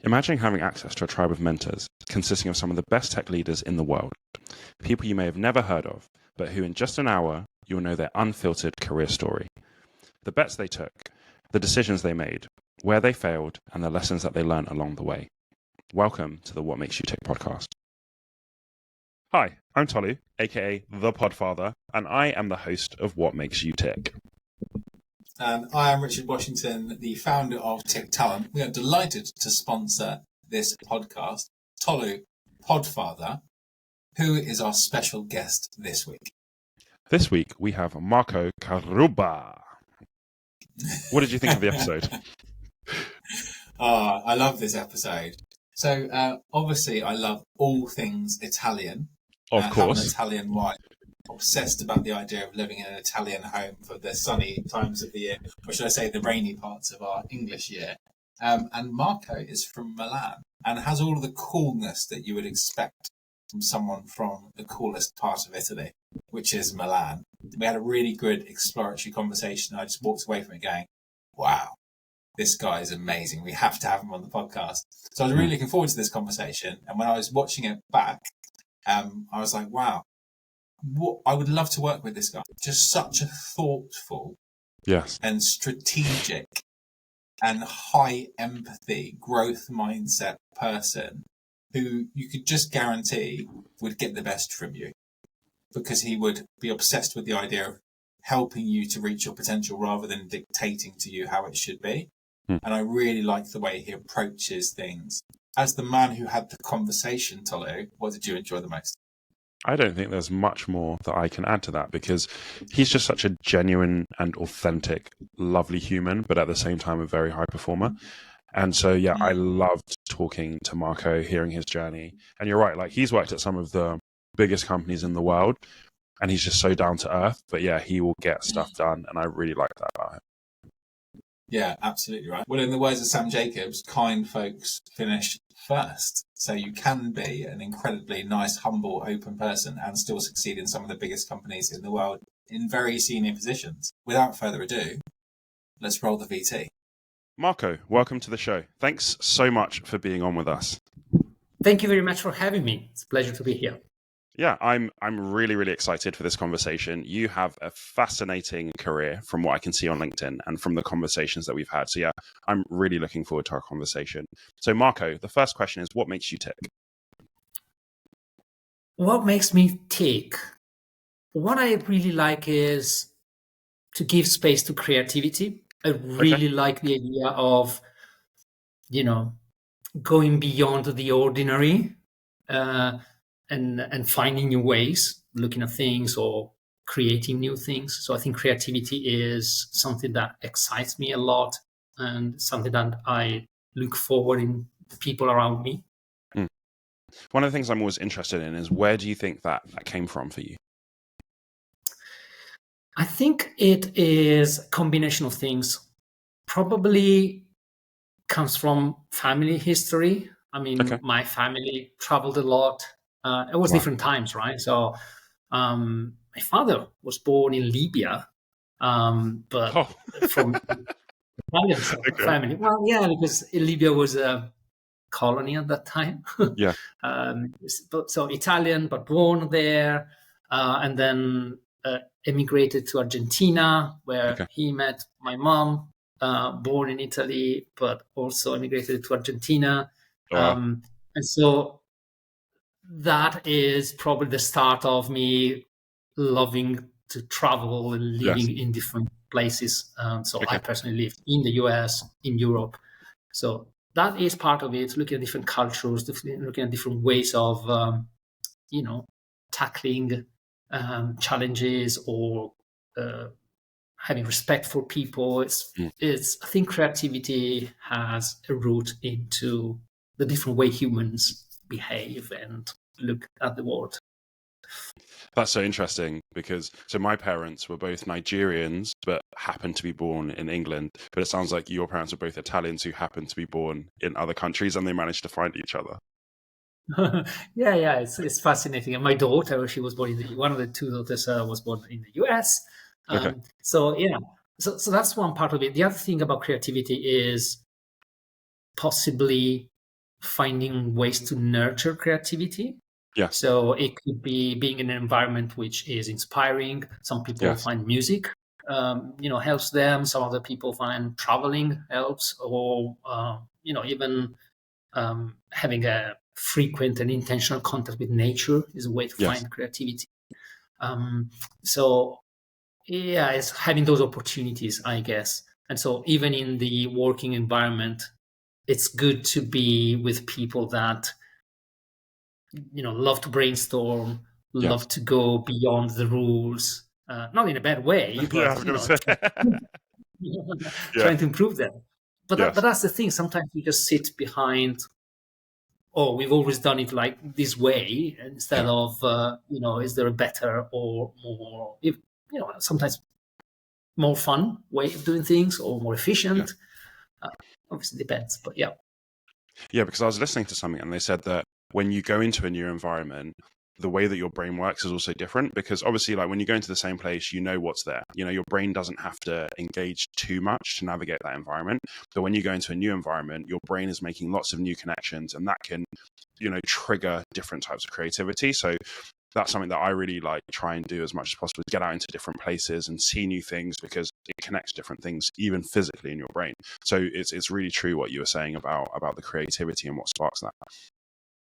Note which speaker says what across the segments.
Speaker 1: Imagine having access to a tribe of mentors consisting of some of the best tech leaders in the world, people you may have never heard of, but who in just an hour, you'll know their unfiltered career story. The bets they took, the decisions they made, where they failed, and the lessons that they learned along the way. Welcome to the What Makes You Tick podcast. Hi, I'm Tolu, aka The Podfather, and I am the host of What Makes You Tick.
Speaker 2: And I am Richard Washington, the founder of Tick Talent. We are delighted to sponsor this podcast, Tolu Podfather, who is our special guest this week.
Speaker 1: This week we have Marco Carrubba. What did you think of the episode?
Speaker 2: I love this episode. So obviously I love all things Italian.
Speaker 1: Of course.
Speaker 2: Have an Italian wife. Obsessed about the idea of living in an Italian home for the sunny times of the year, or should I say the rainy parts of our English year. And Marco is from Milan and has all of the coolness that you would expect from someone from the coolest part of Italy, which is Milan. We had a really good exploratory conversation. I just walked away from it going, wow, this guy is amazing. We have to have him on the podcast. So I was really looking forward to this conversation. And when I was watching it back, I was like, wow. I would love to work with this guy. Just such a thoughtful, and strategic and high empathy, growth mindset person who you could just guarantee would get the best from you, because he would be obsessed with the idea of helping you to reach your potential rather than dictating to you how it should be. And I really like the way he approaches things. As the man who had the conversation, Tolu, what did you enjoy the most?
Speaker 1: I don't think there's much more that I can add to that, because he's just such a genuine and authentic, lovely human, but at the same time, a very high performer. And so, I loved talking to Marco, hearing his journey. And you're right, like he's worked at some of the biggest companies in the world, and he's just so down to earth. But he will get stuff done. And I really like that about him.
Speaker 2: Yeah, absolutely right. Well, in the words of Sam Jacobs, kind folks finish first. So you can be an incredibly nice, humble, open person and still succeed in some of the biggest companies in the world in very senior positions. Without further ado, let's roll the VT.
Speaker 1: Marco, welcome to the show. Thanks so much for being on with us.
Speaker 3: Thank you very much for having me. It's a pleasure to be here.
Speaker 1: Yeah, I'm really, really excited for this conversation. You have a fascinating career from what I can see on LinkedIn and from the conversations that we've had. So I'm really looking forward to our conversation. So Marco, the first question is, what makes you tick?
Speaker 3: What makes me tick? What I really like is to give space to creativity. I really like the idea of, going beyond the ordinary, and finding new ways, looking at things or creating new things. So I think creativity is something that excites me a lot and something that I look forward in people around me.
Speaker 1: One of the things I'm always interested in is, where do you think that came from for you?
Speaker 3: I think it is a combination of things. Probably comes from family history. I mean, my family traveled a lot. It was different times, right? So my father was born in Libya, but from Italian family. Well, because Libya was a colony at that time. So Italian, but born there, and then emigrated to Argentina, where he met my mom, born in Italy, but also emigrated to Argentina. And so that is probably the start of me loving to travel and living in different places. I personally lived in the US, in Europe. So that is part of it, looking at different cultures, looking at different ways of, tackling challenges or having respect for people. I think creativity has a root into the different way humans behave and look at the world.
Speaker 1: That's so interesting, because my parents were both Nigerians but happened to be born in England, but it sounds like your parents were both Italians who happened to be born in other countries, and they managed to find each other.
Speaker 3: It's fascinating. And my daughter, she was born one of the two daughters was born in the US. So that's one part of it. The other thing about creativity is possibly finding ways to nurture creativity.
Speaker 1: Yeah.
Speaker 3: So it could be being in an environment which is inspiring. Some people find music, helps them. Some other people find traveling helps, or even having a frequent and intentional contact with nature is a way to find creativity. So yeah, it's having those opportunities, I guess. And so even in the working environment, it's good to be with people that love to brainstorm, love to go beyond the rules, not in a bad way, but trying to improve them. But that's the thing. Sometimes we just sit behind, oh, we've always done it like this way, instead of is there a better or more, sometimes more fun way of doing things, or more efficient? Obviously depends, but yeah,
Speaker 1: because I was listening to something and they said that when you go into a new environment, the way that your brain works is also different, because obviously, like, when you go into the same place, you know what's there. Your brain doesn't have to engage too much to navigate that environment. But when you go into a new environment, your brain is making lots of new connections, and that can, trigger different types of creativity. So that's something that I really try and do as much as possible, get out into different places and see new things, because it connects different things, even physically in your brain. So it's really true what you were saying about the creativity and what sparks that.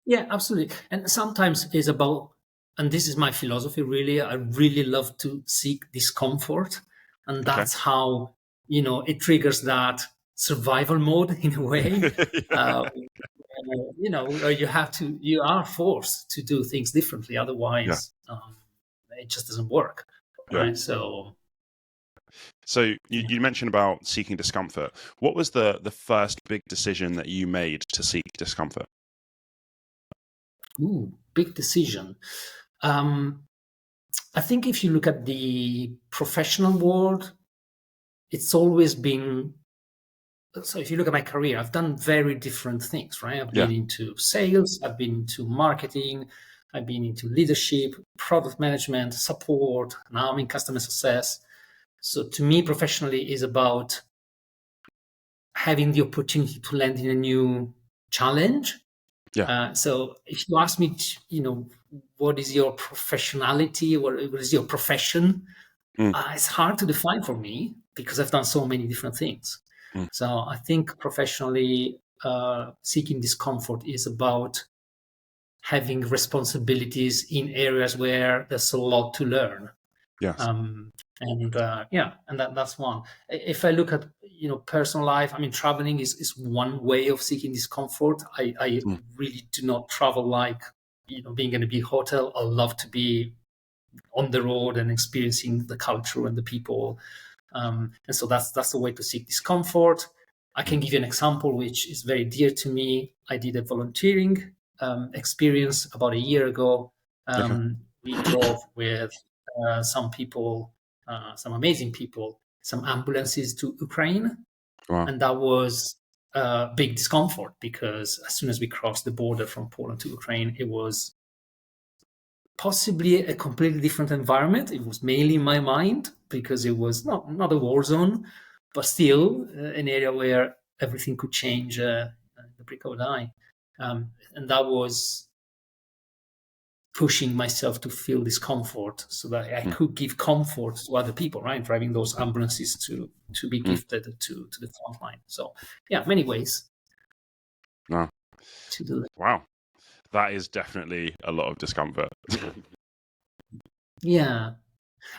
Speaker 3: Yeah, absolutely. And sometimes it's about, and this is my philosophy, really, I really love to seek discomfort. And that's how, it triggers that survival mode in a way. You are forced to do things differently. Otherwise, it just doesn't work. Right. So
Speaker 1: you mentioned about seeking discomfort. What was the first big decision that you made to seek discomfort?
Speaker 3: Ooh, big decision. I think if you look at the professional world, it's always been, so if you look at my career, I've done very different things, right? I've been into sales, I've been into marketing, I've been into leadership, product management, support, now I'm in customer success. So to me, professionally is about having the opportunity to land in a new challenge. So if you ask me, what is your professionality? What is your profession? It's hard to define for me, because I've done so many different things. So I think professionally, seeking discomfort is about having responsibilities in areas where there's a lot to learn. And that's one. If I look at personal life, I mean, traveling is one way of seeking discomfort. I really do not travel like being in a big hotel. I love to be on the road and experiencing the culture and the people, and so that's the way to seek discomfort. I can give you an example which is very dear to me. I did a volunteering experience about a year ago. We drove with some people, some amazing people, some ambulances to Ukraine. And that was a big discomfort, because as soon as we crossed the border from Poland to Ukraine, it was possibly a completely different environment. It was mainly in my mind, because it was not a war zone, but still an area where everything could change the blink of an eye. And that was pushing myself to feel discomfort so that I could give comfort to other people, right? Driving those ambulances to be gifted to the front line. So yeah, many ways to do that.
Speaker 1: Wow. That is definitely a lot of discomfort.
Speaker 3: Yeah.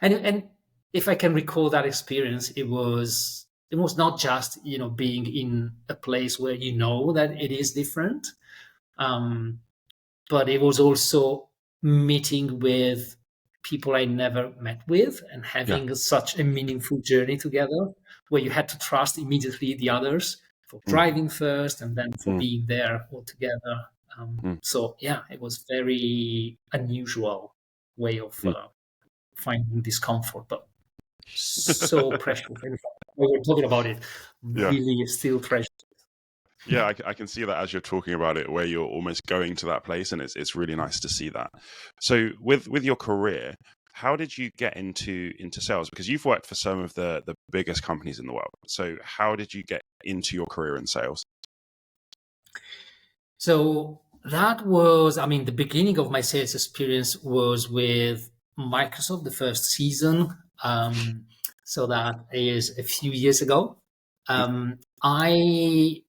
Speaker 3: And if I can recall that experience, it was not just, being in a place where that it is different, but it was also meeting with people I never met with, and having such a meaningful journey together, where you had to trust immediately the others for driving first, and then for being there all together. So yeah, it was very unusual way of finding discomfort, but so precious. We were talking about it, really still precious.
Speaker 1: Yeah, I can see that as you're talking about it, where you're almost going to that place, and it's really nice to see that. So with your career, how did you get into sales? Because you've worked for some of the biggest companies in the world. So how did you get into your career in sales?
Speaker 3: So that was, I mean, the beginning of my sales experience was with Microsoft, the first season. So that is a few years ago. I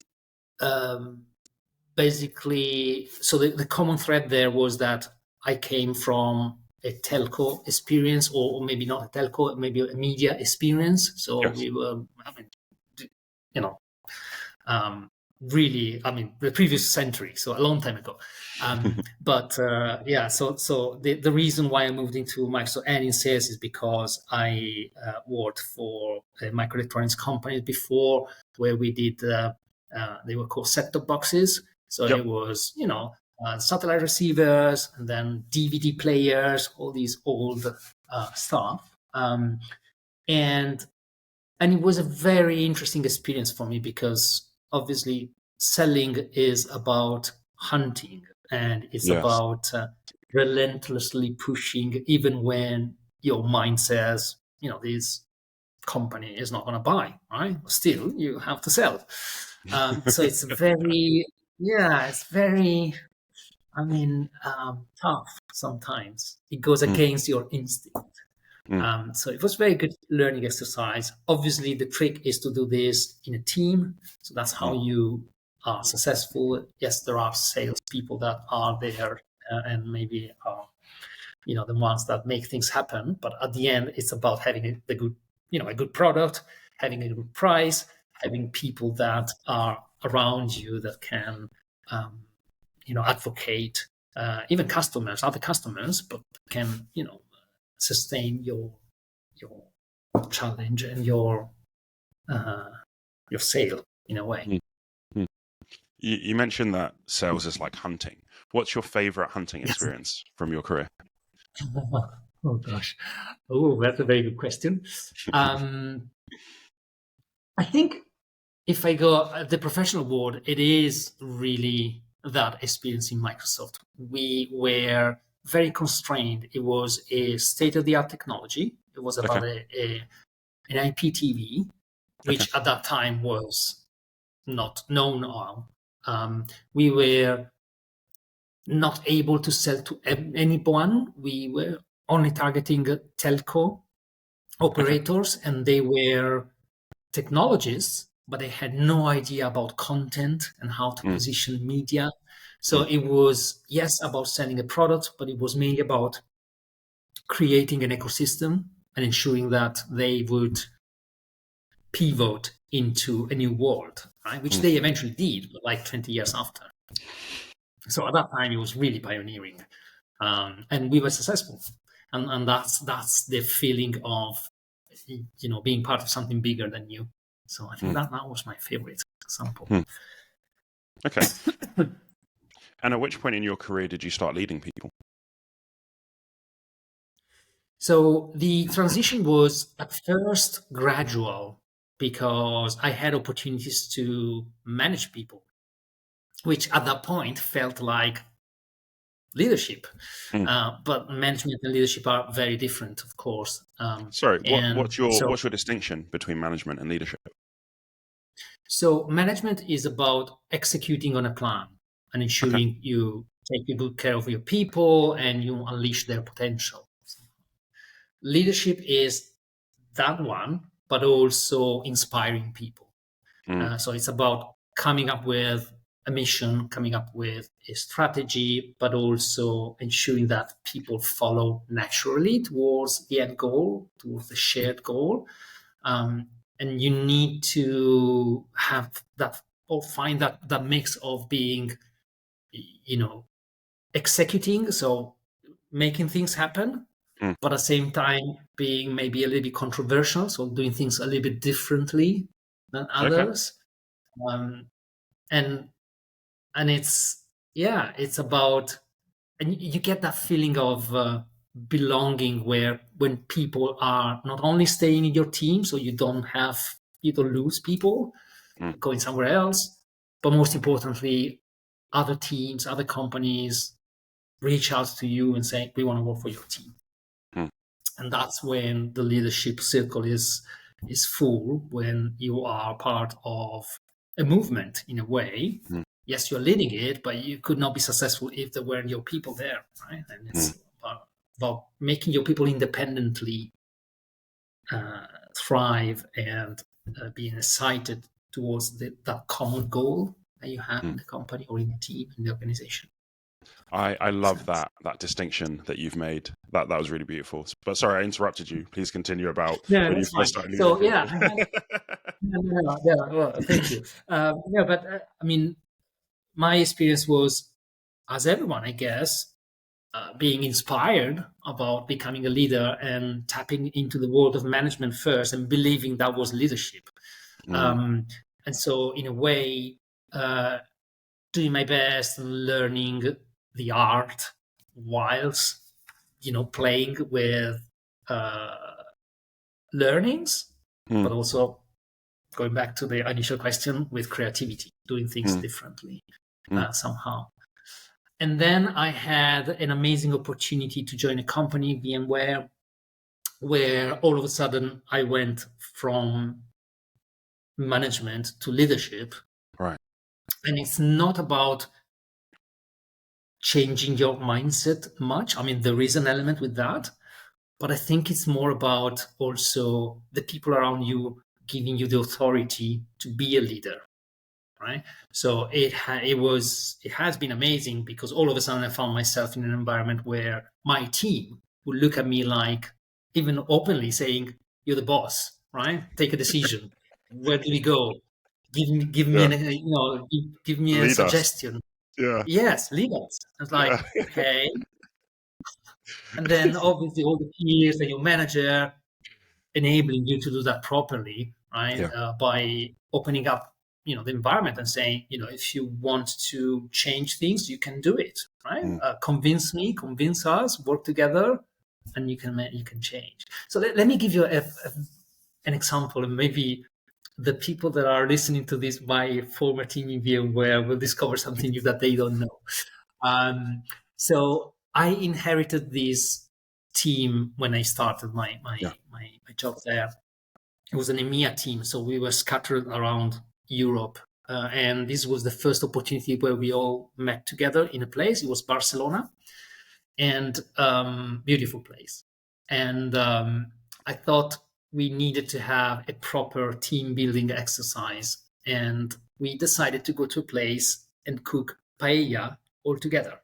Speaker 3: basically, so the common thread there was that I came from a telco experience, or maybe not a telco, maybe a media experience. So
Speaker 1: Yes.
Speaker 3: we were, I mean, really, I mean, the previous century, so a long time ago. But yeah, so the reason why I moved into Microsoft and in sales is because I worked for a microelectronics company before, where we did, they were called set-top boxes. So
Speaker 1: Yep.
Speaker 3: it was, satellite receivers, and then DVD players, all these old stuff. And it was a very interesting experience for me, because obviously selling is about hunting, and it's
Speaker 1: Yes.
Speaker 3: about relentlessly pushing, even when your mind says, this company is not going to buy, right? Still, you have to sell. So it's very, tough sometimes. It goes against your instinct. So it was very good learning exercise. Obviously, the trick is to do this in a team. So that's how you are successful. Yes, there are salespeople that are there and maybe are, the ones that make things happen. But at the end, it's about having a good product, having a good price, having people that are around you that can, advocate, even other customers, but can, sustain your challenge and your sale in a way.
Speaker 1: You mentioned that sales is like hunting. What's your favorite hunting experience from your career?
Speaker 3: Oh gosh, that's a very good question. I think if I go at the professional world, it is really that experience in Microsoft. We were very constrained. It was a state-of-the-art technology. It was about an IPTV, which at that time was not known on. We were not able to sell to anyone. We were only targeting telco operators, and they were technologists, but they had no idea about content and how to position media. So it was, yes, about selling a product, but it was mainly about creating an ecosystem and ensuring that they would pivot into a new world, right? Which they eventually did, but like 20 years after. So at that time, it was really pioneering, and we were successful. And that's the feeling of, being part of something bigger than you. So I think that was my favorite example.
Speaker 1: Okay. And at which point in your career did you start leading people?
Speaker 3: So the transition was at first gradual, because I had opportunities to manage people, which at that point felt like leadership. But management and leadership are very different, of course.
Speaker 1: Sorry, what's your distinction between management and leadership?
Speaker 3: So management is about executing on a plan and ensuring you take good care of your people and you unleash their potential. Leadership is that one, but also inspiring people. So it's about coming up with a mission, coming up with a strategy, but also ensuring that people follow naturally towards the end goal, towards the shared goal. And you need to have that, or find that mix of being, executing, so making things happen, but at the same time being maybe a little bit controversial, so doing things a little bit differently than others. And it's about, and you get that feeling of belonging, where when people are not only staying in your team, so you don't lose people going somewhere else, but most importantly, other teams, other companies reach out to you and say, we want to work for your team. And that's when the leadership circle is full, when you are part of a movement in a way. yes, you're leading it, but you could not be successful if there weren't your people there, right? And it's about making your people independently thrive and being excited towards that common goal that you have in the company or in the team, in the organization.
Speaker 1: I love that distinction that you've made. That was really beautiful. But sorry, I interrupted you. Please continue about when you first started leading.
Speaker 3: So yeah, well, thank you. But I mean, my experience was, as everyone, I guess, being inspired about becoming a leader and tapping into the world of management first and believing that was leadership. And so, in a way, doing my best and learning the art whilst, playing with learnings, but also going back to the initial question with creativity, doing things differently somehow. And then I had an amazing opportunity to join a company, VMware, where all of a sudden I went from management to leadership.
Speaker 1: Right.
Speaker 3: And it's not about changing your mindset much. I mean, there is an element with that, but I think it's more about also the people around you giving you the authority to be a leader, right? So it has been amazing, because all of a sudden I found myself in an environment where my team would look at me like, even openly saying, "You're the boss, right? Take a decision. Where do we go? Give me a suggestion."
Speaker 1: Yeah.
Speaker 3: Yes, lead us. It's like, okay. And then obviously all the peers and your manager enabling you to do that properly, right? By opening up, the environment and saying, if you want to change things, you can do it, right? Convince me, convince us, work together, and you can change. So let me give you an example, and maybe the people that are listening to this, my former team in VMware, will discover something new that they don't know. So I inherited this team when I started my job there. It was an EMEA team, so we were scattered around Europe. And this was the first opportunity where we all met together in a place. It was Barcelona, and beautiful place. And I thought we needed to have a proper team building exercise. And we decided to go to a place and cook paella all together.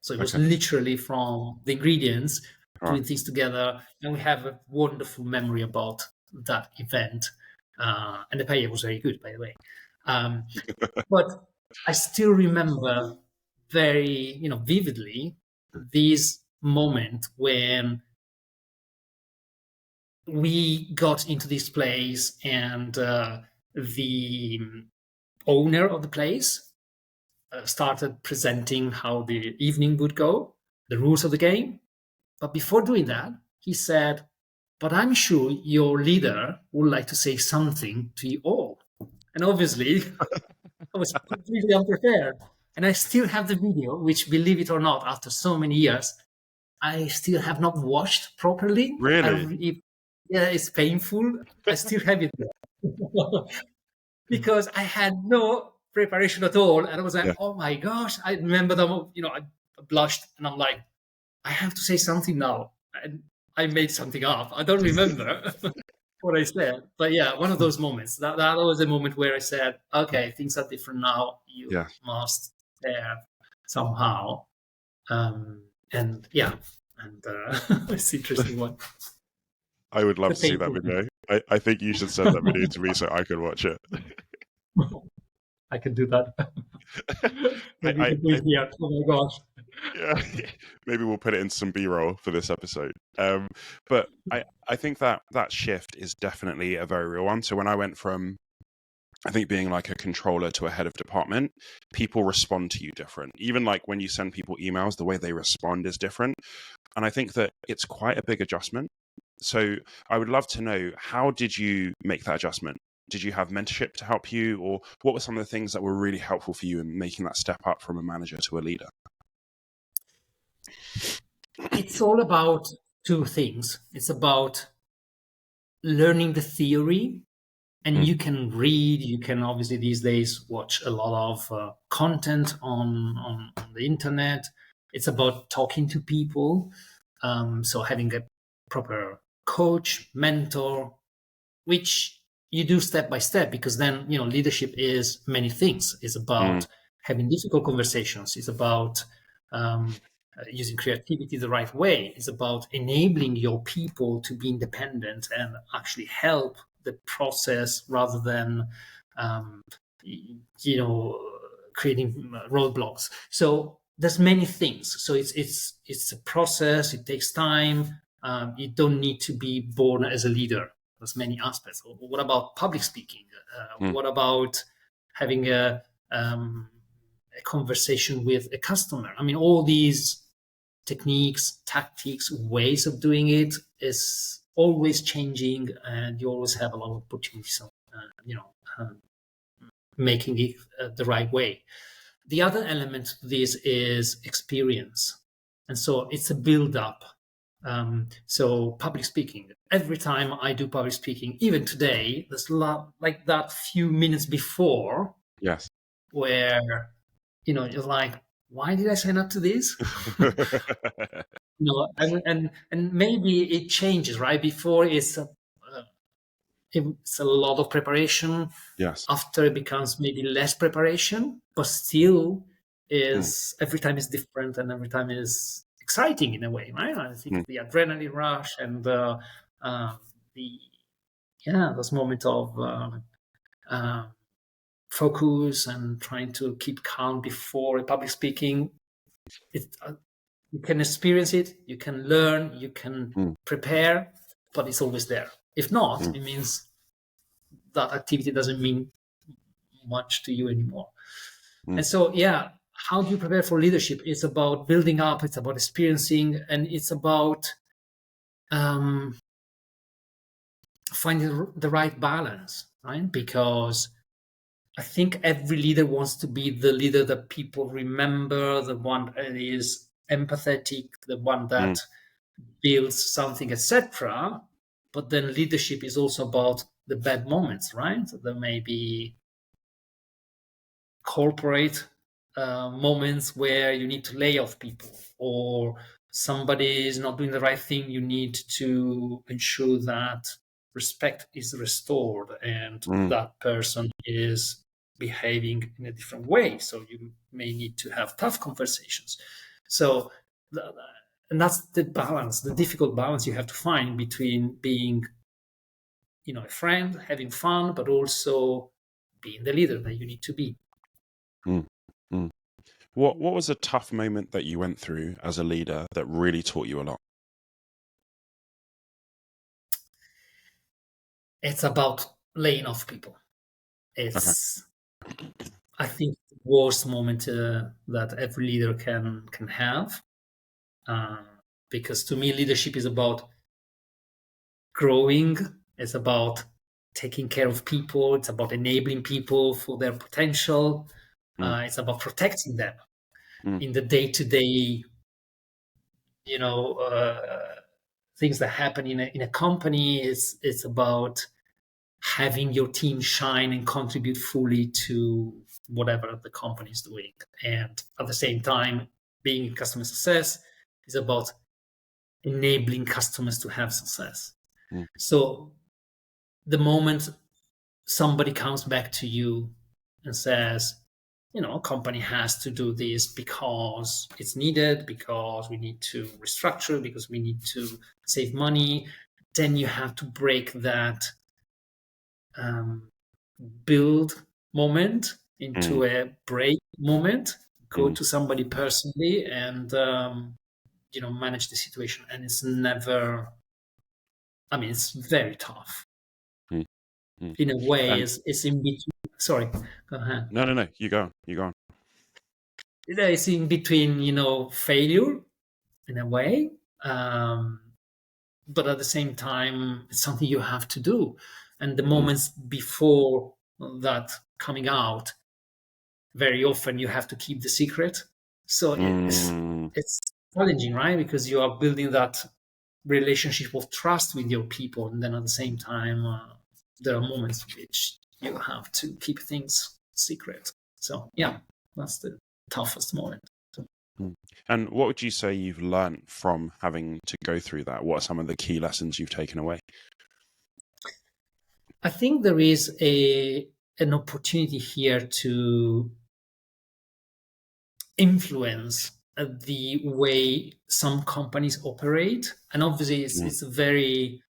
Speaker 3: So it was literally from the ingredients, doing things together. And we have a wonderful memory about that event. And the paella was very good, by the way. But I still remember very, vividly this moment when we got into this place, and the owner of the place started presenting how the evening would go, the rules of the game. But before doing that, he said, "But I'm sure your leader would like to say something to you all." And obviously, I was completely unprepared. And I still have the video, which, believe it or not, after so many years, I still have not watched properly.
Speaker 1: Really?
Speaker 3: It's painful. I still have it there. Because I had no preparation at all. And I was like, oh my gosh, I remember them, I blushed, and I'm like, I have to say something now. And I made something up. I don't remember what I said. But yeah, one of those moments. That was a moment where I said, okay, things are different now. You must there somehow. And it's an interesting one.
Speaker 1: I would love to see that video. I think you should send that video to me so I can watch it.
Speaker 3: I can do that. Oh my gosh.
Speaker 1: Yeah, maybe we'll put it in some B-roll for this episode. But I think that shift is definitely a very real one. So when I went from, I think, being like a controller to a head of department, people respond to you different. Even like when you send people emails, the way they respond is different. And I think that it's quite a big adjustment. So I would love to know, how did you make that adjustment? Did you have mentorship to help you, or what were some of the things that were really helpful for you in making that step up from a manager to a leader?
Speaker 3: It's all about two things. It's about learning the theory And you can read, you can obviously these days watch a lot of content on the internet. It's about talking to people. So having a proper coach, mentor, which you do step by step, because then, leadership is many things. It's about having difficult conversations. It's about using creativity the right way. It's about enabling your people to be independent and actually help the process rather than, creating roadblocks. So there's many things. So it's a process. It takes time. You don't need to be born as a leader. There's many aspects. What about public speaking? What about having a conversation with a customer? I mean, all these techniques, tactics, ways of doing it is always changing, and you always have a lot of opportunities of, making it the right way. The other element to this is experience. And so it's a build-up. So public speaking, every time I do public speaking, even today, there's a lot like that few minutes before,
Speaker 1: yes,
Speaker 3: where, you're like, why did I sign up to this? And maybe it changes, right? Before it's a lot of preparation.
Speaker 1: Yes.
Speaker 3: After it becomes maybe less preparation, but still is every time is different, and every time is exciting in a way, right? I think the adrenaline rush and those moments of focus and trying to keep calm before public speaking. You can experience it, you can learn, you can prepare, but it's always there. If not, it means that activity doesn't mean much to you anymore. And so, how do you prepare for leadership? It's about building up, it's about experiencing, and it's about finding the right balance, right? Because I think every leader wants to be the leader that people remember, the one that is empathetic, the one that builds something, etc. But then leadership is also about the bad moments, right? There may be corporate moments where you need to lay off people, or somebody is not doing the right thing. You need to ensure that respect is restored and that person is behaving in a different way. So you may need to have tough conversations. So, and that's the balance, the difficult balance you have to find between being, a friend, having fun, but also being the leader that you need to be.
Speaker 1: What was a tough moment that you went through as a leader that really taught you a lot?
Speaker 3: It's about laying off people. It's, I think, the worst moment that every leader can have. Because to me, leadership is about growing. It's about taking care of people. It's about enabling people for their potential. It's about protecting them in the day-to-day, things that happen in a company. It's about having your team shine and contribute fully to whatever the company is doing. And at the same time, being in customer success is about enabling customers to have success. So the moment somebody comes back to you and says, a company has to do this because it's needed, because we need to restructure, because we need to save money, then you have to break that build moment into a break moment, go to somebody personally and, manage the situation. And it's never, it's very tough. In a way, it's in between. Sorry, go ahead.
Speaker 1: No, you go on.
Speaker 3: It's in between, failure in a way. But at the same time, it's something you have to do. And the moments before that coming out, very often you have to keep the secret. So it's challenging, right? Because you are building that relationship of trust with your people. And then at the same time, there are moments which you have to keep things secret. So yeah, that's the toughest moment.
Speaker 1: And what would you say you've learned from having to go through that? What are some of the key lessons you've taken away?
Speaker 3: I think there is an opportunity here to influence the way some companies operate. And obviously it's a very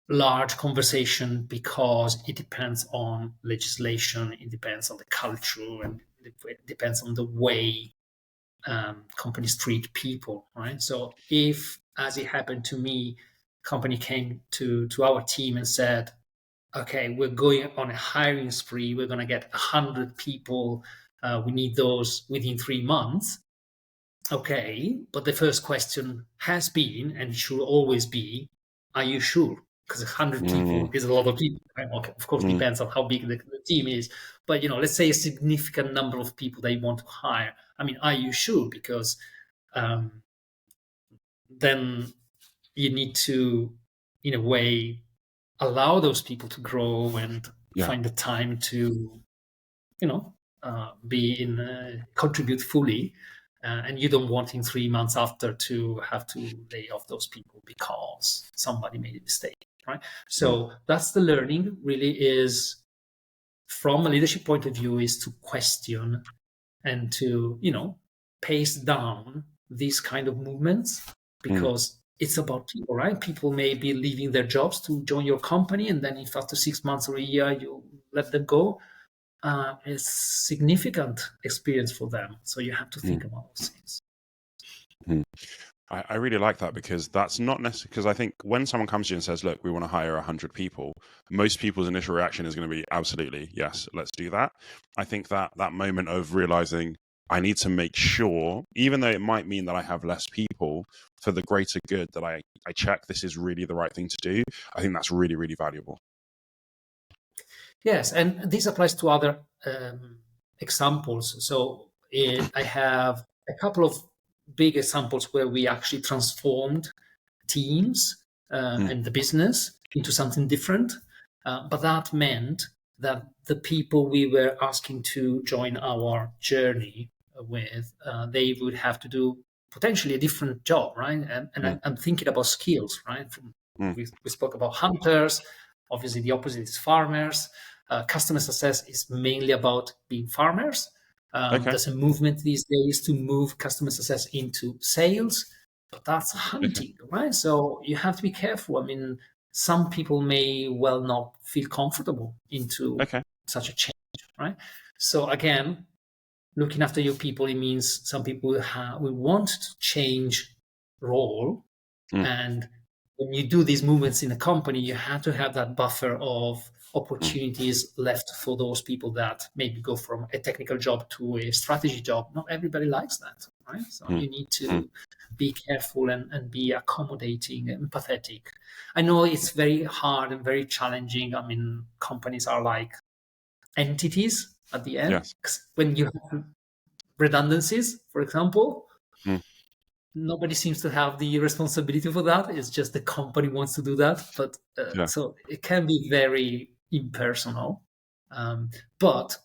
Speaker 3: large conversation because it depends on legislation, it depends on the culture, and it depends on the way companies treat people, right? So if, as it happened to me, company came to our team and said, okay, we're going on a hiring spree, we're going to get 100 people, we need those within 3 months. Okay, but the first question has been, and should always be, are you sure? Because 100 people is a lot of people, right? Okay, of course, depends on how big the team is. But, let's say a significant number of people they want to hire. I mean, are you sure? Because then you need to, in a way, allow those people to grow and find the time to, contribute fully. And you don't want in 3 months after to have to lay off those people because somebody made a mistake, right? So that's the learning, really, is from a leadership point of view, is to question and to, pace down these kind of movements, because it's about people, right? People may be leaving their jobs to join your company, and then if after 6 months or a year you let them go, it's significant experience for them. So you have to think about those things.
Speaker 1: I really like that, because that's not necessarily, because I think when someone comes to you and says, look, we want to hire 100 people, most people's initial reaction is going to be absolutely, yes, let's do that. I think that moment of realizing I need to make sure, even though it might mean that I have less people, for the greater good, that I check this is really the right thing to do. I think that's really, really valuable.
Speaker 3: Yes, and this applies to other examples. So I have a couple of big examples where we actually transformed teams and the business into something different. But that meant that the people we were asking to join our journey with, they would have to do potentially a different job, right? And I'm thinking about skills, right? We spoke about hunters. Obviously, the opposite is farmers. Customer success is mainly about being farmers. There's a movement these days to move customer success into sales, but that's hunting, right? So you have to be careful. I mean, some people may well not feel comfortable into such a change, right? So again, looking after your people, it means some people will want to change role. And when you do these movements in a company, you have to have that buffer of opportunities left for those people that maybe go from a technical job to a strategy job. Not everybody likes that, right? So you need to be careful and be accommodating, empathetic. I know it's very hard and very challenging. I mean, companies are like entities at the end. Yes. When you have redundancies, for example, nobody seems to have the responsibility for that. It's just the company wants to do that. But so it can be very impersonal. But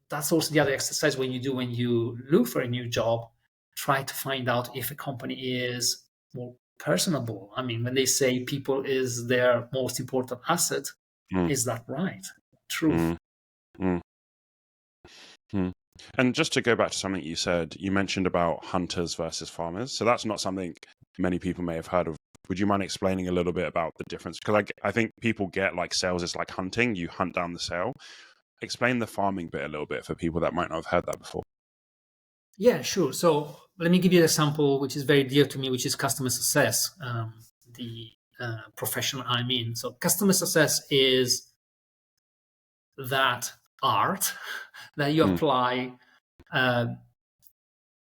Speaker 3: that's also the other exercise when you look for a new job, try to find out if a company is more personable. I mean, when they say people is their most important asset, is that right? True.
Speaker 1: And just to go back to something you said, you mentioned about hunters versus farmers. So that's not something many people may have heard of. Would you mind explaining a little bit about the difference? Because I think people get like sales is like hunting. You hunt down the sale. Explain the farming bit a little bit for people that might not have heard that before.
Speaker 3: Yeah, sure. So let me give you an example which is very dear to me, which is customer success, the profession I'm in. So customer success is that art that you apply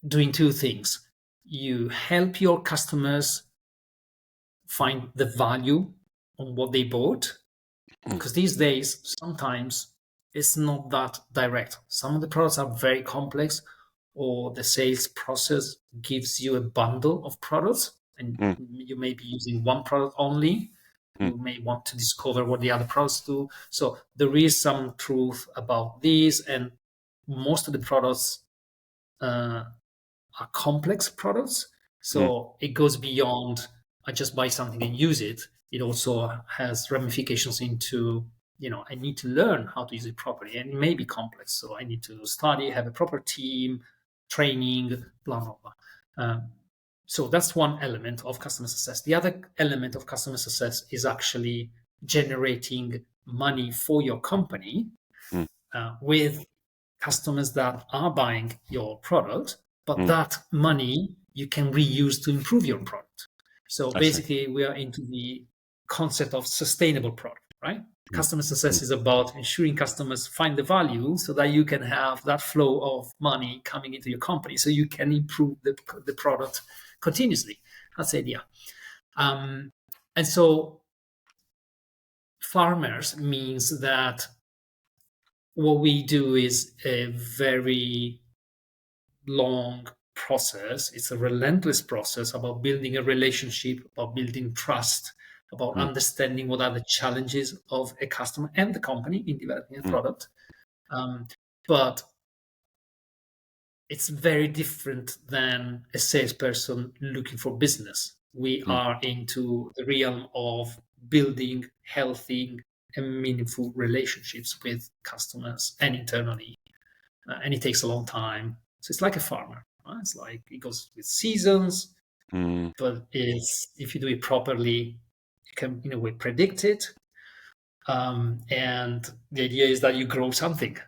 Speaker 3: doing two things. You help your customers find the value on what they bought, because these days sometimes it's not that direct. Some of the products are very complex, or the sales process gives you a bundle of products and you may be using one product only. You may want to discover what the other products do. So there is some truth about these, and most of the products are complex products. So it goes beyond I just buy something and use it. It also has ramifications into, I need to learn how to use it properly, and it may be complex. So I need to study, have a proper team, training, blah, blah, blah. So that's one element of customer success. The other element of customer success is actually generating money for your company with customers that are buying your product, but that money you can reuse to improve your product. So basically, we are into the concept of sustainable product, right? Customer success is about ensuring customers find the value so that you can have that flow of money coming into your company so you can improve the product continuously. That's the idea. And so farmers means that what we do is a very long process. It's a relentless process about building a relationship, about building trust, about understanding what are the challenges of a customer and the company in developing a product. But it's very different than a salesperson looking for business. We are into the realm of building healthy and meaningful relationships with customers and internally. And it takes a long time. So it's like a farmer. Right? It's like it goes with seasons, but if you do it properly, you can, in a way, predict it. And the idea is that you grow something.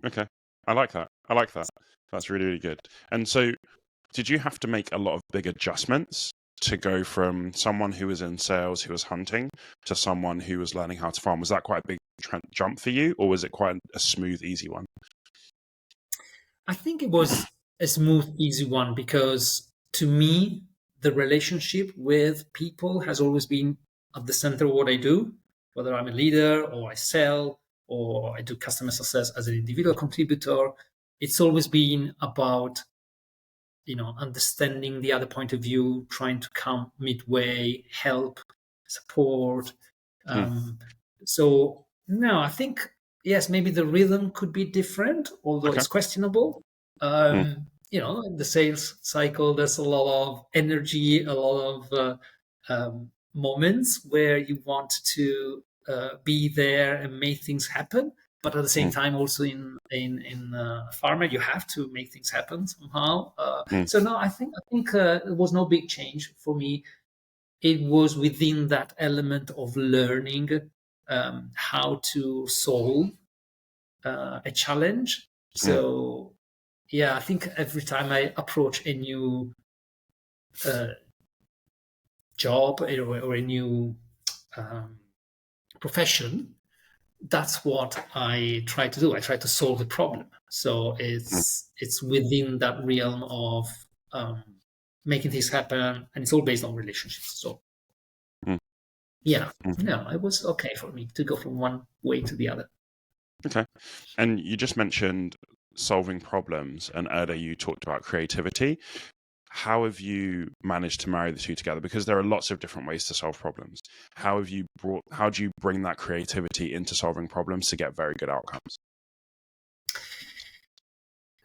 Speaker 1: Okay. I like that. That's really, really good. And so did you have to make a lot of big adjustments to go from someone who was in sales, who was hunting, to someone who was learning how to farm? Was that quite a big jump for you, or was it quite a smooth, easy one?
Speaker 3: I think it was a smooth, easy one because to me, the relationship with people has always been at the center of what I do, whether I'm a leader or I sell or I do customer success as an individual contributor. It's always been about, understanding the other point of view, trying to come midway, help, support. So, no, I think, yes, maybe the rhythm could be different, although it's questionable. In the sales cycle, there's a lot of energy, a lot of moments where you want to be there and make things happen. But at the same time, also in pharma, you have to make things happen somehow. So no, I think it was no big change for me. It was within that element of learning how to solve a challenge. So yeah, I think every time I approach a new job or a new profession, that's what I try to do. I try to solve the problem. So it's within that realm of making things happen, and it's all based on relationships. So it was okay for me to go from one way to the other.
Speaker 1: Okay. And you just mentioned solving problems, and earlier you talked about creativity. How have you managed to marry the two together? Because there are lots of different ways to solve problems. How do you bring that creativity into solving problems to get very good outcomes?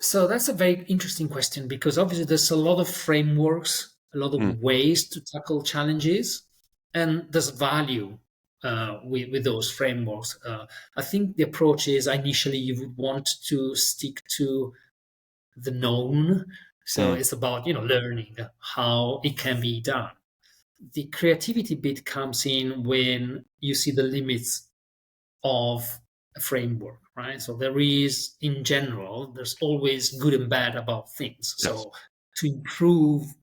Speaker 3: So that's a very interesting question, because obviously there's a lot of frameworks, a lot of ways to tackle challenges, and there's value with those frameworks. I think the approach is initially you would want to stick to the known. So it's about, learning how it can be done. The creativity bit comes in when you see the limits of a framework, right? So there is, in general, there's always good and bad about things. Yes. So to improve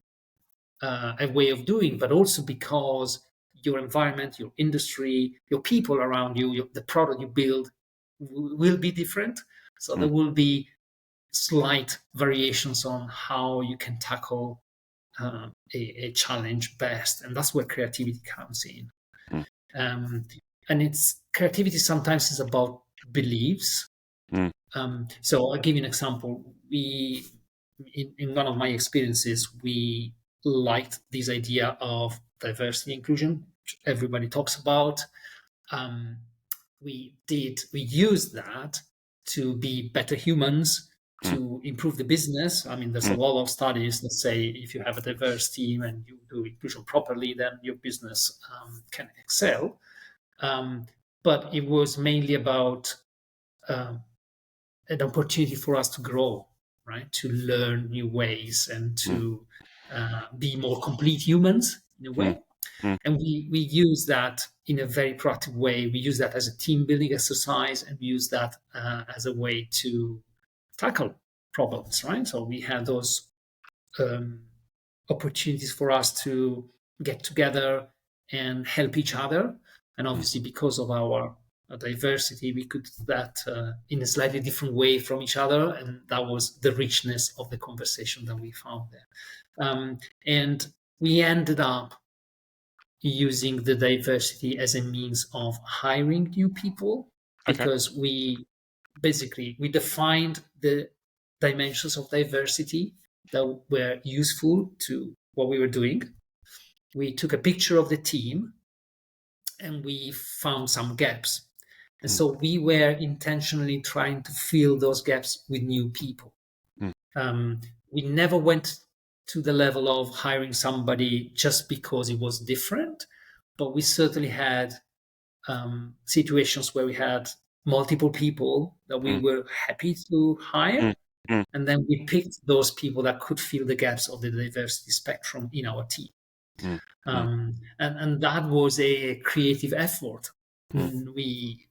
Speaker 3: a way of doing, but also because your environment, your industry, your people around you, the product you build will be different. So there will be slight variations on how you can tackle a challenge best, and that's where creativity comes in. And creativity sometimes is about beliefs. So I'll give you an example. In one of my experiences, we liked this idea of diversity inclusion, everybody talks about. We used that to be better humans, to improve the business. I mean, there's a lot of studies that say if you have a diverse team and you do inclusion properly, then your business can excel. But it was mainly about an opportunity for us to grow, right? To learn new ways and to be more complete humans in a way. And we use that in a very proactive way. We use that as a team building exercise, and we use that as a way to tackle problems, right? So we had those opportunities for us to get together and help each other. And obviously, because of our diversity, we could do that in a slightly different way from each other. And that was the richness of the conversation that we found there. And we ended up using the diversity as a means of hiring new people, because we defined the dimensions of diversity that were useful to what we were doing. We took a picture of the team and we found some gaps. And so we were intentionally trying to fill those gaps with new people. We never went to the level of hiring somebody just because it was different, but we certainly had situations where we had multiple people that we were happy to hire, and then we picked those people that could fill the gaps of the diversity spectrum in our team. And that was a creative effort. We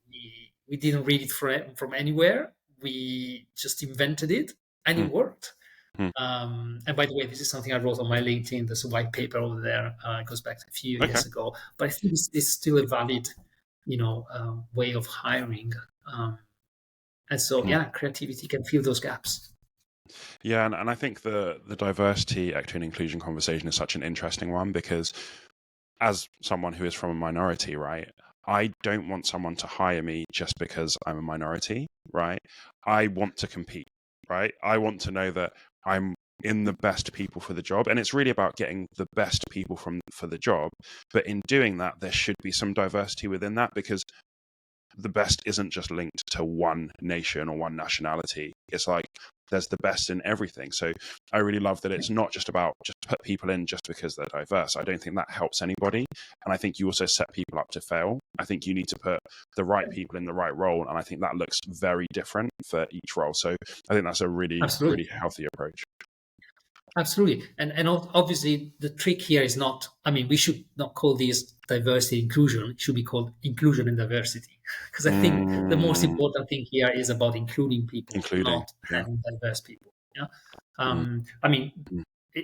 Speaker 3: didn't read it from anywhere. We just invented it, and it worked. And by the way, this is something I wrote on my LinkedIn. There's a white paper over there. It goes back to a few years ago, but I think it's still a valid, way of hiring. And so, creativity can fill those gaps.
Speaker 1: Yeah, and I think the diversity, equity, and inclusion conversation is such an interesting one, because as someone who is from a minority, right, I don't want someone to hire me just because I'm a minority, right? I want to compete, right? I want to know that I'm in the best people for the job, and it's really about getting the best people for the job. But in doing that, there should be some diversity within that, because the best isn't just linked to one nation or one nationality. It's like there's the best in everything. So I really love that it's not just about just put people in just because they're diverse. I don't think that helps anybody. And I think you also set people up to fail. I think you need to put the right people in the right role. And I think that looks very different for each role. So I think that's a really, really healthy approach.
Speaker 3: Absolutely. And obviously the trick here is not, we should not call this diversity inclusion. It should be called inclusion and diversity. Because I think the most important thing here is about including people, not having diverse people. Yeah. And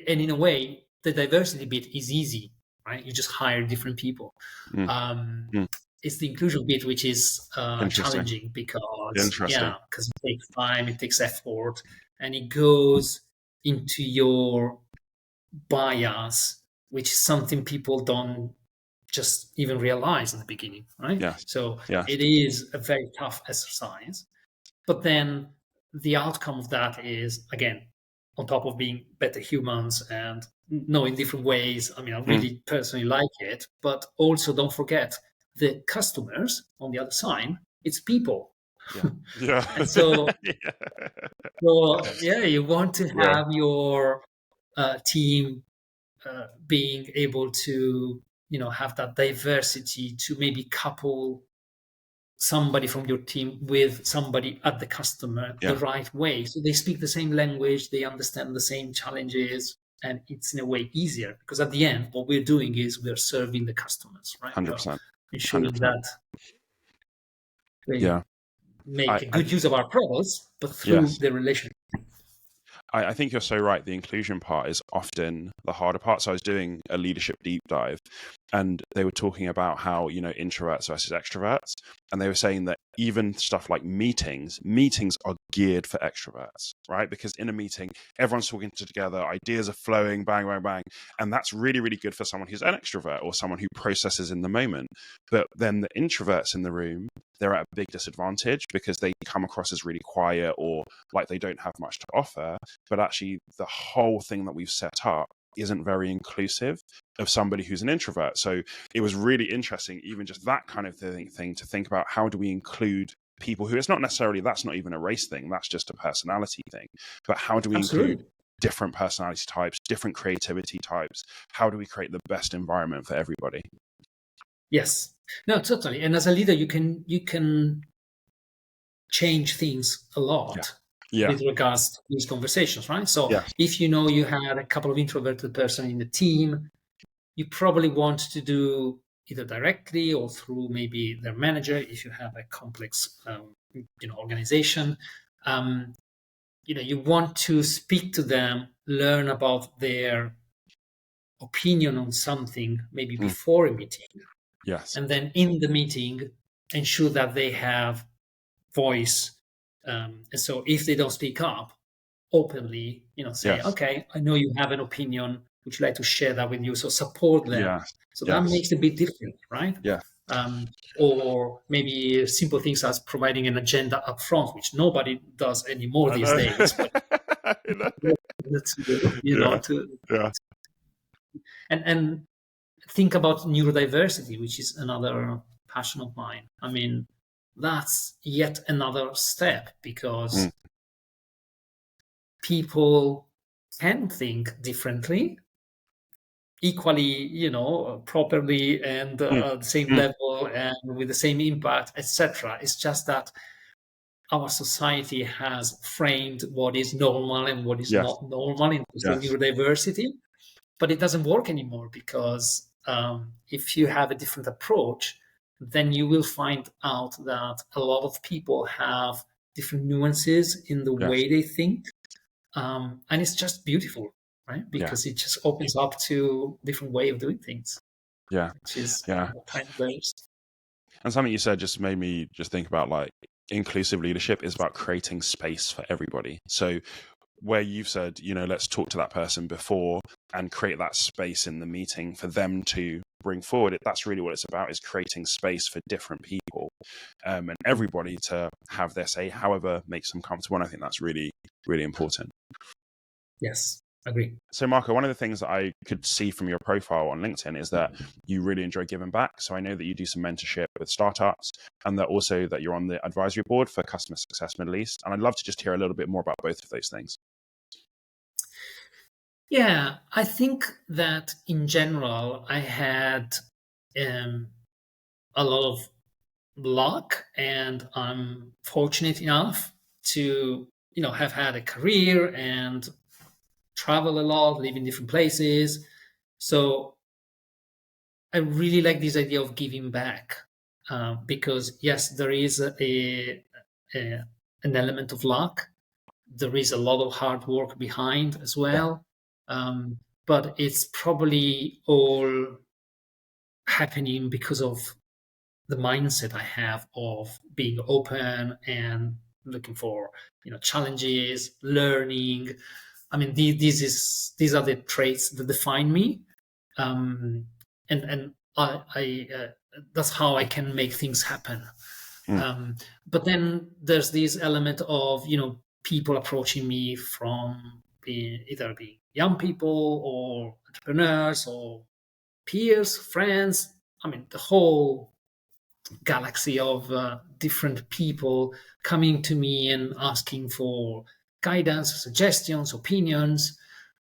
Speaker 3: in a way, the diversity bit is easy, right? You just hire different people. It's the inclusion bit which is challenging, because it takes time, it takes effort, and it goes into your bias, which is something people don't just even realize in the beginning, right? It is a very tough exercise. But then the outcome of that is, again, on top of being better humans and knowing different ways, I really personally like it, but also don't forget the customers on the other side, it's people. And so, you want to have your team being able to, have that diversity, to maybe couple somebody from your team with somebody at the customer the right way. So they speak the same language, they understand the same challenges, and it's in a way easier, because at the end, what we're doing is we're serving the customers, right?
Speaker 1: 100%.
Speaker 3: Ensuring 100%. That they make a good use of our products, but through the relationship.
Speaker 1: I think you're so right. The inclusion part is often the harder part. So I was doing a leadership deep dive, and they were talking about how, introverts versus extroverts. And they were saying that even stuff like meetings are geared for extroverts, right? Because in a meeting, everyone's talking together, ideas are flowing, bang, bang, bang. And that's really, really good for someone who's an extrovert or someone who processes in the moment. But then the introverts in the room, they're at a big disadvantage, because they come across as really quiet or like they don't have much to offer. But actually, the whole thing that we've set up isn't very inclusive of somebody who's an introvert. So it was really interesting, even just that kind of thing to think about, how do we include people who, it's not necessarily, that's not even a race thing, that's just a personality thing, but how do we include different personality types, different creativity types? How do we create the best environment for everybody?
Speaker 3: Yes, no, totally. And as a leader, you can change things a lot with regards to these conversations, right? So if you had a couple of introverted person in the team, you probably want to do either directly or through maybe their manager if you have a complex organization. You want to speak to them, learn about their opinion on something maybe before a meeting.
Speaker 1: Yes.
Speaker 3: And then in the meeting, ensure that they have voice. And so if they don't speak up openly, say, okay, I know you have an opinion. Would you like to share that with you? So support them. That makes a big difference, right?
Speaker 1: Yeah.
Speaker 3: Or maybe simple things as providing an agenda up front, which nobody does anymore these days. But and think about neurodiversity, which is another passion of mine. I mean, that's yet another step, because people can think differently, equally, properly, and at the same level and with the same impact, etc. It's just that our society has framed what is normal and what is not normal in terms of neurodiversity, but it doesn't work anymore, because if you have a different approach, then you will find out that a lot of people have different nuances in the way they think. And it's just beautiful, right? Because it just opens up to different way of doing things.
Speaker 1: Yeah.
Speaker 3: Which is kind of those.
Speaker 1: And something you said just made me just think about, like, inclusive leadership is about creating space for everybody. So where you've said, let's talk to that person before and create that space in the meeting for them to bring forward it. That's really what it's about, is creating space for different people and everybody to have their say, however makes them comfortable. And I think that's really, really important.
Speaker 3: Yes, agree.
Speaker 1: So Marco, one of the things that I could see from your profile on LinkedIn is that you really enjoy giving back. So I know that you do some mentorship with startups, and that also that you're on the advisory board for Customer Success Middle East. And I'd love to just hear a little bit more about both of those things.
Speaker 3: Yeah, I think that in general, I had a lot of luck, and I'm fortunate enough to, have had a career and travel a lot, live in different places. So I really like this idea of giving back, because yes, there is an element of luck. There is a lot of hard work behind as well. But it's probably all happening because of the mindset I have of being open and looking for, challenges, learning. I mean, these are the traits that define me, and I that's how I can make things happen. But then there's this element of people approaching me from either being young people or entrepreneurs or peers, friends. I mean, the whole galaxy of different people coming to me and asking for guidance, suggestions, opinions.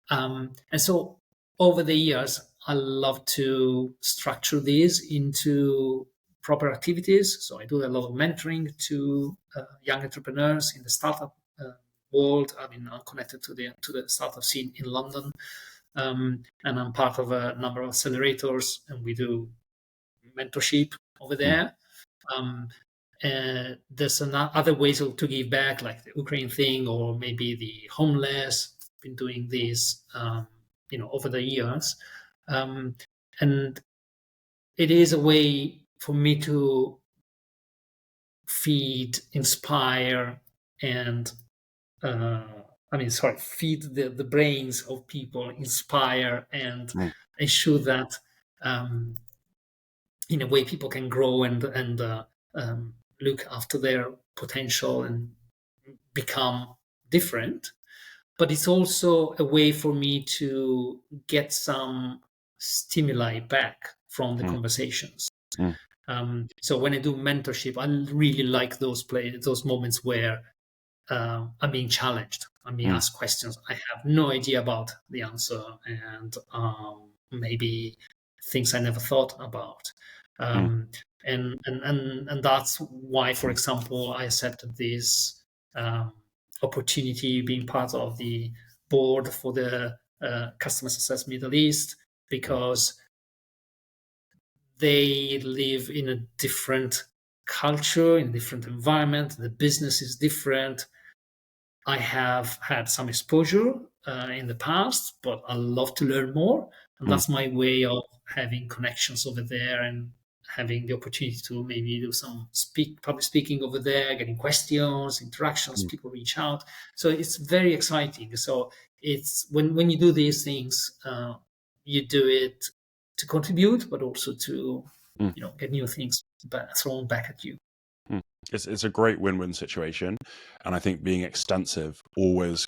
Speaker 3: And so over the years, I love to structure these into proper activities. So I do a lot of mentoring to young entrepreneurs in the startup world. I mean, I'm connected to the startup scene in London, and I'm part of a number of accelerators, and we do mentorship over there. There's other ways to give back, like the Ukraine thing, or maybe the homeless. Been doing this, over the years, and it is a way for me to feed, inspire, and feed the brains of people, inspire, and ensure that in a way people can grow and look after their potential and become different. but it's also a way for me to get some stimuli back from the conversations. So when I do mentorship, I really like those moments where I'm being challenged. I'm being asked questions I have no idea about the answer, and maybe things I never thought about. And that's why, for example, I accepted this opportunity being part of the board for the Customer Success Middle East, because they live in a different culture, in a different environment. The business is different. I have had some exposure in the past, but I love to learn more. And that's my way of having connections over there and having the opportunity to maybe do some public speaking over there, getting questions, interactions, people reach out. So it's very exciting. So it's when you do these things, you do it to contribute, but also to get new things thrown back at you.
Speaker 1: It's a great win-win situation, and I think being extensive always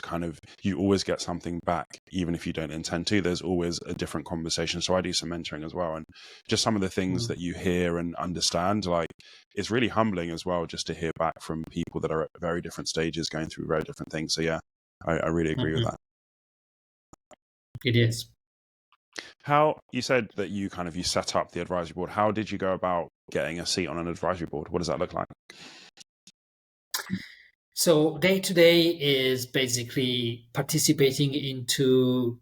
Speaker 1: you always get something back, even if you don't intend to. There's always a different conversation. So I do some mentoring as well, and just some of the things that you hear and understand, like, it's really humbling as well, just to hear back from people that are at very different stages, going through very different things. So yeah, I really agree with that.
Speaker 3: It is.
Speaker 1: How, you said that you set up the advisory board. How did you go about getting a seat on an advisory board? What does that look like?
Speaker 3: So day to day is basically participating into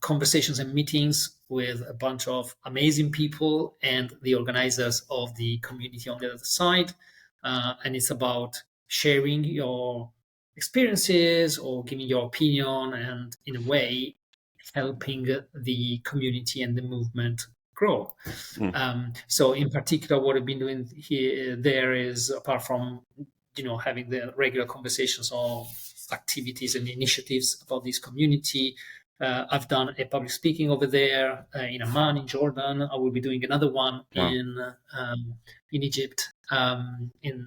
Speaker 3: conversations and meetings with a bunch of amazing people and the organizers of the community on the other side. And it's about sharing your experiences or giving your opinion, and in a way helping the community and the movement grow. So in particular, what I've been doing there is, apart from having the regular conversations on activities and initiatives about this community, I've done a public speaking over there in Amman, in Jordan. I will be doing another one in Egypt in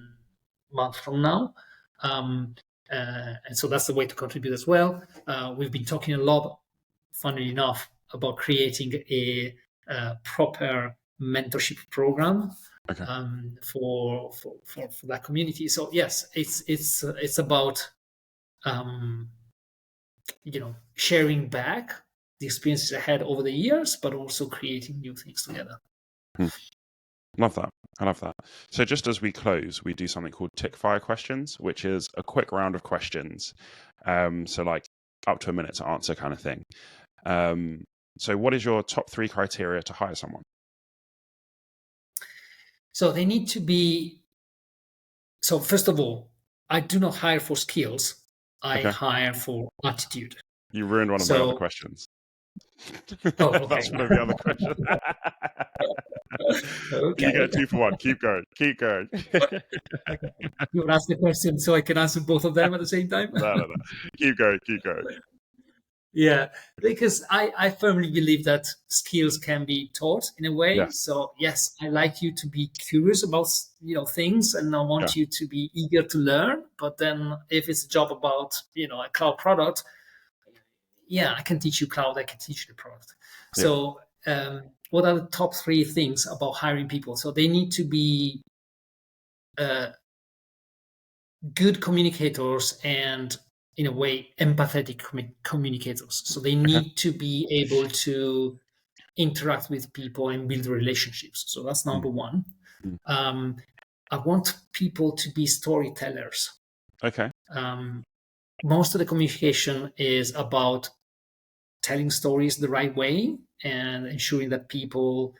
Speaker 3: a month from now. And so that's the way to contribute as well. We've been talking a lot, funnily enough, about creating a proper mentorship program for that community. So yes, it's about sharing back the experiences I had over the years, but also creating new things together.
Speaker 1: Love that. I love that. So just as we close, we do something called Tickfire questions, which is a quick round of questions. So like up to a minute to answer kind of thing. So what is your top 3 criteria to hire someone?
Speaker 3: So they need to be, so first of all, I do not hire for skills. I hire for attitude.
Speaker 1: You ruined one of my other questions.
Speaker 3: Oh, okay.
Speaker 1: That's one of the other questions.
Speaker 3: Okay.
Speaker 1: You get 2 for 1. Keep going. Keep going.
Speaker 3: You ask the question so I can answer both of them at the same time?
Speaker 1: No. Keep going. Keep going.
Speaker 3: Yeah, because I firmly believe that skills can be taught in a way.
Speaker 1: Yes.
Speaker 3: So yes, I like you to be curious about things, and I want you to be eager to learn. But then if it's a job about a cloud product, I can teach you cloud, I can teach you the product. Yeah. So what are the top 3 things about hiring people? So they need to be good communicators and, in a way, empathetic communicators. So they need to be able to interact with people and build relationships. So that's number 1. I want people to be storytellers.
Speaker 1: Okay.
Speaker 3: Most of the communication is about telling stories the right way and ensuring that people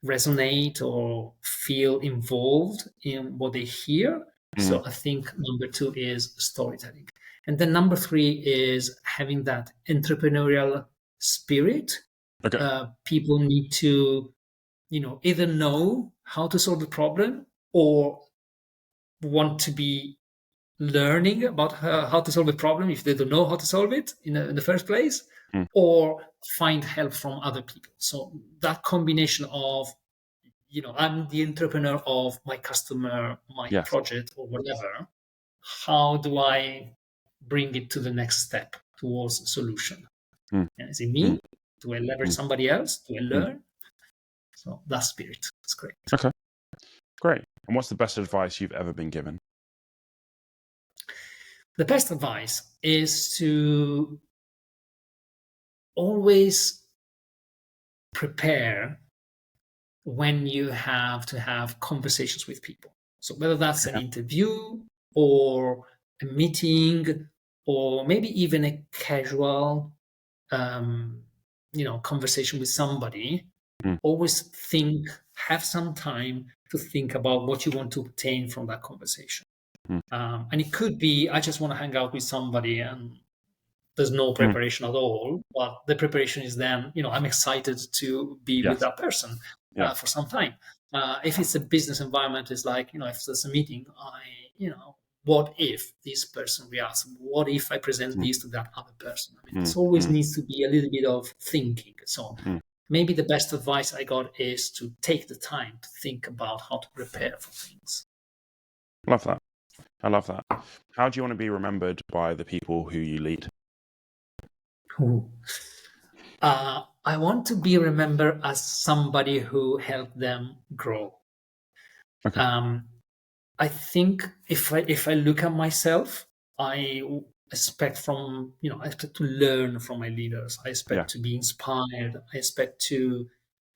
Speaker 3: resonate or feel involved in what they hear. So I think number 2 is storytelling. And then number 3 is having that entrepreneurial spirit. Okay. People need to, either know how to solve the problem or want to be learning about how to solve a problem if they don't know how to solve it in the first place, or find help from other people. So that combination of, I'm the entrepreneur of my customer, my project or whatever. How do I bring it to the next step? towards a solution.
Speaker 1: Mm.
Speaker 3: Is it me? Do I leverage somebody else? Do I learn? So that spirit is great.
Speaker 1: Okay, great. And what's the best advice you've ever been given?
Speaker 3: The best advice is to always prepare when you have to have conversations with people. So whether that's an interview or a meeting or maybe even a casual conversation with somebody, always have some time to think about what you want to obtain from that conversation. And it could be, I just want to hang out with somebody and there's no preparation at all. But the preparation is then, I'm excited to be with that person for some time. If it's a business environment, it's like, if there's a meeting, what if this person reacts? What if I present this to that other person? I mean, it always needs to be a little bit of thinking. So maybe the best advice I got is to take the time to think about how to prepare for things.
Speaker 1: Love that. I love that. How do you want to be remembered by the people who you lead?
Speaker 3: I want to be remembered as somebody who helped them grow.
Speaker 1: Okay.
Speaker 3: I think if I look at myself, I expect I expect to learn from my leaders. I expect to be inspired. I expect to,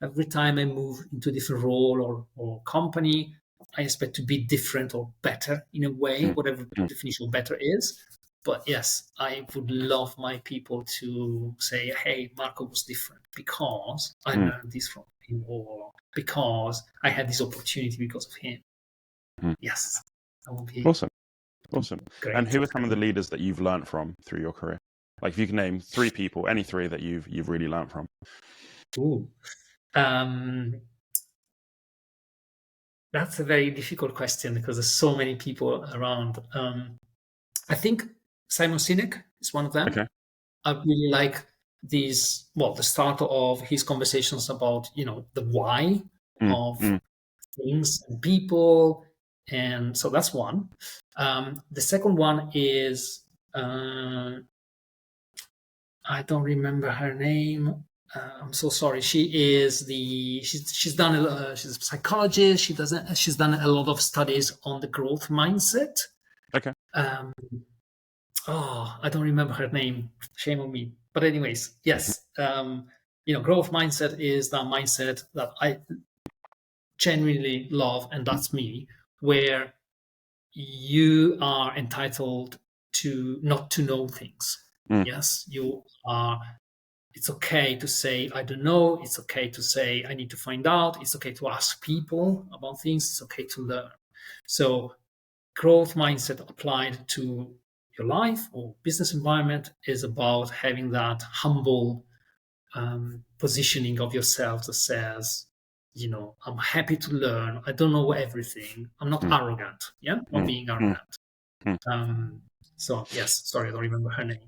Speaker 3: every time I move into a different role or company, I expect to be different or better in a way, whatever the definition of better is. But yes, I would love my people to say, hey, Marco was different because I learned this from him, or because I had this opportunity because of him. Yes, that would be
Speaker 1: awesome.
Speaker 3: Great.
Speaker 1: And who are some of the leaders that you've learned from through your career? Like if you can name 3 people, any 3 that you've really learned from.
Speaker 3: That's a very difficult question because there's so many people around. I think Simon Sinek is one of them.
Speaker 1: Okay.
Speaker 3: I really like the start of his conversations about, the why of things and people. And so that's one. The second one is, I don't remember her name. I'm so sorry. She's a psychologist. She's done a lot of studies on the growth mindset.
Speaker 1: Okay.
Speaker 3: I don't remember her name. Shame on me. But anyways, yes. Growth mindset is that mindset that I genuinely love, and that's me, where you are entitled to not to know things. Yes, you are. It's okay to say, I don't know. It's okay to say, I need to find out. It's okay to ask people about things. It's okay to learn. So growth mindset applied to your life or business environment is about having that humble positioning of yourself that says, I'm happy to learn. I don't know everything. I'm not arrogant. Not being arrogant. So yes, sorry, I don't remember her name.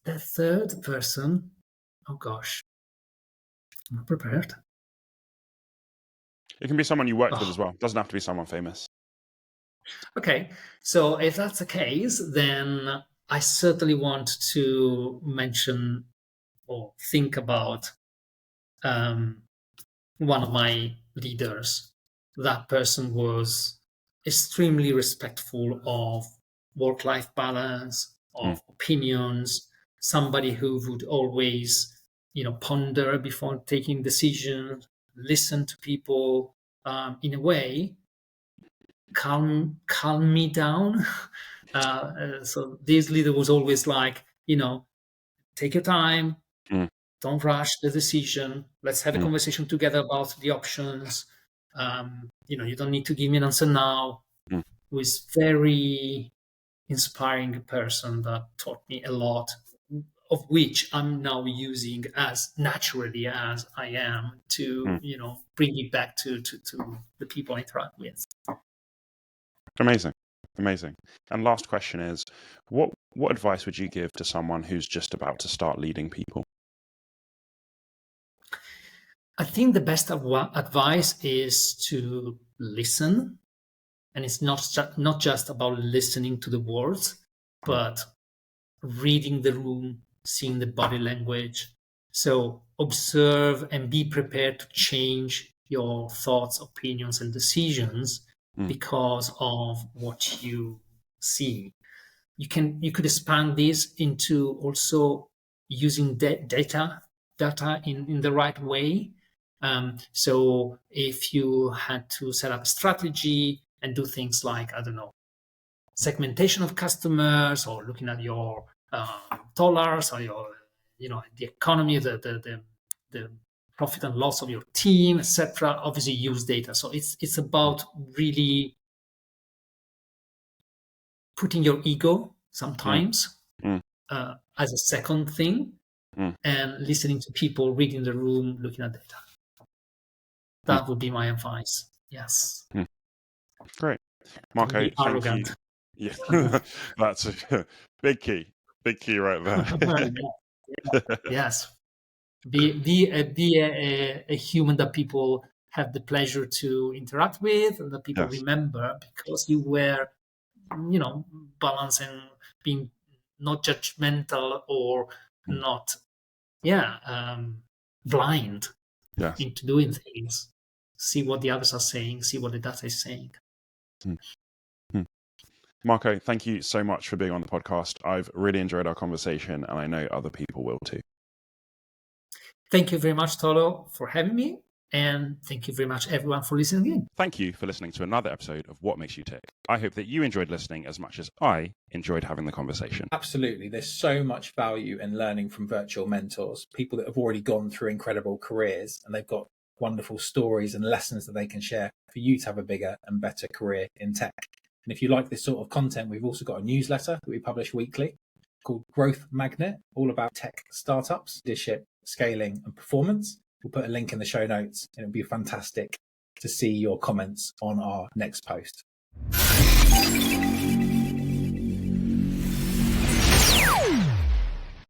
Speaker 3: The third person, oh gosh, I'm not prepared.
Speaker 1: It can be someone you worked with as well. It doesn't have to be someone famous.
Speaker 3: Okay, so if that's the case, then I certainly want to mention or think about one of my leaders. That person was extremely respectful of work-life balance, of opinions, somebody who would always, ponder before taking decisions, listen to people, in a way, calm me down. So this leader was always like, take your time, don't rush the decision. Let's have a conversation together about the options. You don't need to give me an answer now. Who is very inspiring person that taught me a lot, of which I'm now using as naturally as I am to, bring it back to the people I interact with.
Speaker 1: Amazing. And last question is, what advice would you give to someone who's just about to start leading people?
Speaker 3: I think the best advice is to listen. And it's not just about listening to the words, but reading the room, seeing the body language. So observe and be prepared to change your thoughts, opinions, and decisions because of what you see. You could expand this into also using data in the right way. So if you had to set up a strategy and do things like, I don't know, segmentation of customers, or looking at your dollars, or your, the economy, the profit and loss of your team, etc. Obviously, use data. So it's about really putting your ego sometimes as a second thing, and listening to people, reading the room, looking at data. That would be my advice. Yes.
Speaker 1: Great, Marco. Thank you. Yeah, that's a big key right there.
Speaker 3: Yes. Be a human that people have the pleasure to interact with, and that people remember, because you were, balanced and being not judgmental or not, blind into doing things. See what the others are saying, see what the data is saying.
Speaker 1: Marco, thank you so much for being on the podcast. I've really enjoyed our conversation, and I know other people will too.
Speaker 3: Thank you very much, Tolo, for having me. And thank you very much, everyone, for listening in.
Speaker 1: Thank you for listening to another episode of What Makes You Tick. I hope that you enjoyed listening as much as I enjoyed having the conversation.
Speaker 4: Absolutely. There's so much value in learning from virtual mentors, people that have already gone through incredible careers, and they've got wonderful stories and lessons that they can share for you to have a bigger and better career in tech. And if you like this sort of content, we've also got a newsletter that we publish weekly called Growth Magnet, all about tech startups, leadership, scaling, and performance. We'll put a link in the show notes, and it'll be fantastic to see your comments on our next post.